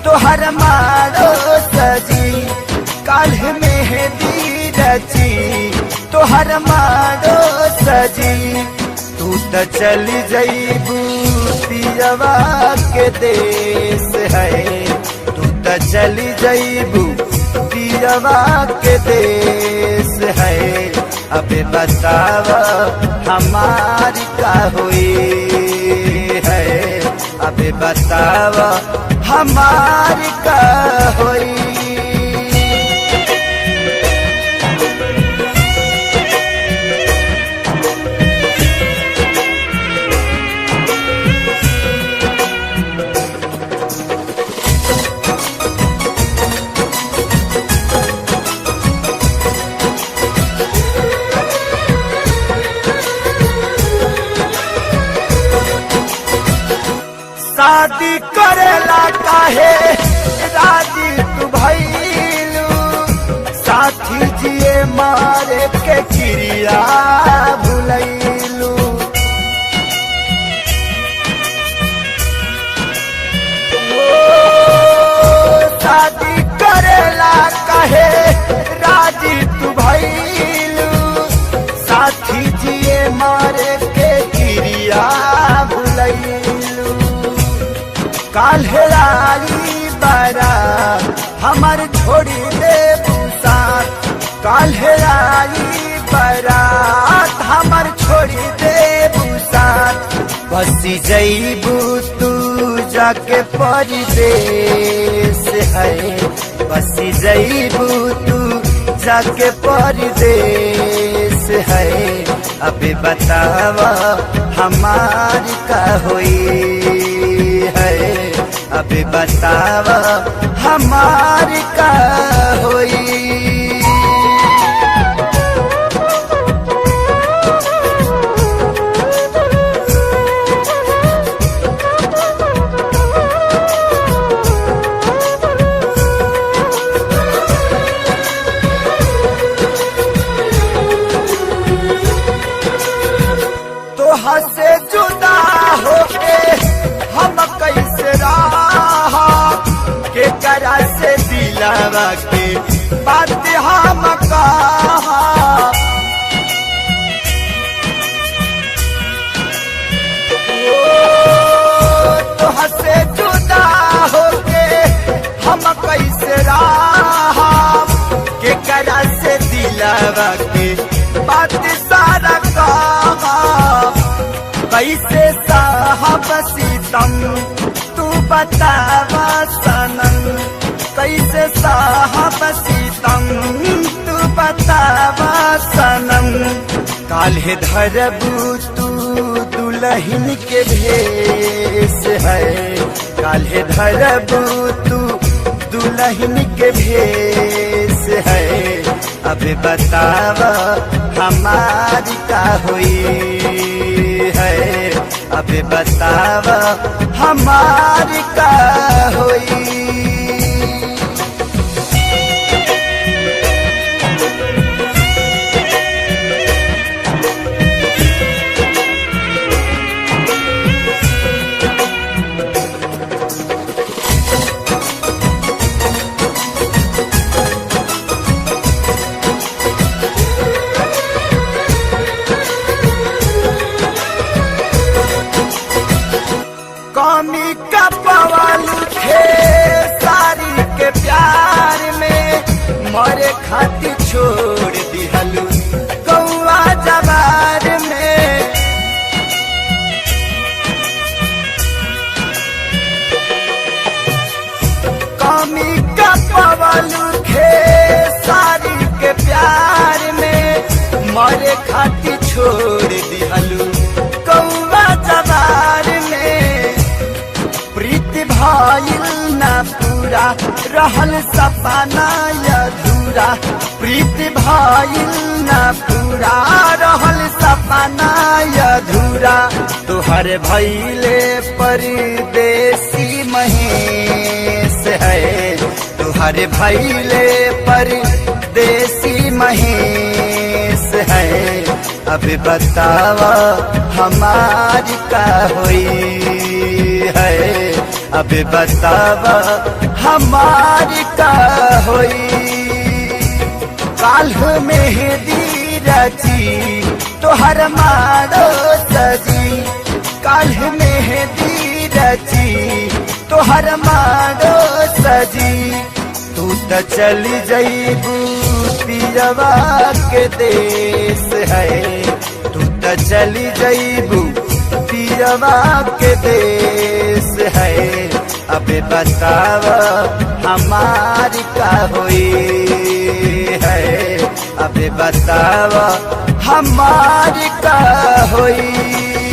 तोहर मारो सजी काल्ह मेहंदी रची तोहर मारो सजी तू त चली जईबू पियवा के देश है तू त चली जईबू पियवा के देश है अबे बतावा हमारी का हुई है अबे बतावा हमारी का हुई। शादी करेला काहे राजी तू भइलू साथी जिए मारे के क्रिया भुलैलू शादी करेला काहे राजी तू भइलू साथी जिए मारे के क्रिया भुलैलू काल्हेराली बारा हमार छोड़ी दे साथ काल्हेराली बारात हमार छोड़ी दे साथ बसी जईबू तू जाके परदेश है बसी जईबू तू जाके परदेश है अबे बतावा हमारी का हुई है अबे बतावा हमारी का हुई। तोहा से जुदा होके हम कैसे रहा के करा से दिलावा के बात हम कहा तोहा से जुदा होके हम कैसे रहा के करा से दिलावा के बात सारा कहा कैसे साहब सीतम तू बतावा सनम कैसे साहब सीतम तू बतावा सनम काल्हे धरबू तू दुल्हन के भेष है काल्हे धरबू तू दुल्हन के भेष है अबे बतावा हमारी का हुई है अबे बतावा हमारी का हुई। कमी का पवालू थे सारी के प्यार में मरे खातिर छोड़ दिहलू कौआ जवार में कमी का पवालू थे सारी के प्यार में मरे खातिर छोड़ दिहलू कौआ जवार में प्रीति भाईल ना पूरा रहल सपना अधूरा प्रीति भाईल ना पूरा रहल सपना अधूरा तुहर भइले परदेसी महेश है तुहर भइले परदेसी महेश है अब बतावा हमारी का हुई है अबे बतावा हमारी का होई। काल्ह मेहंदी रची तोहर मारो सजी, काल्ह मेहंदी रची तोहर मारो सजी। तू त चली जईबू पियवा के देश है, तू त चली जईबू पियवा के देश है। अबे बतावा हमारी का होई है, अबे बतावा हमारी का होई।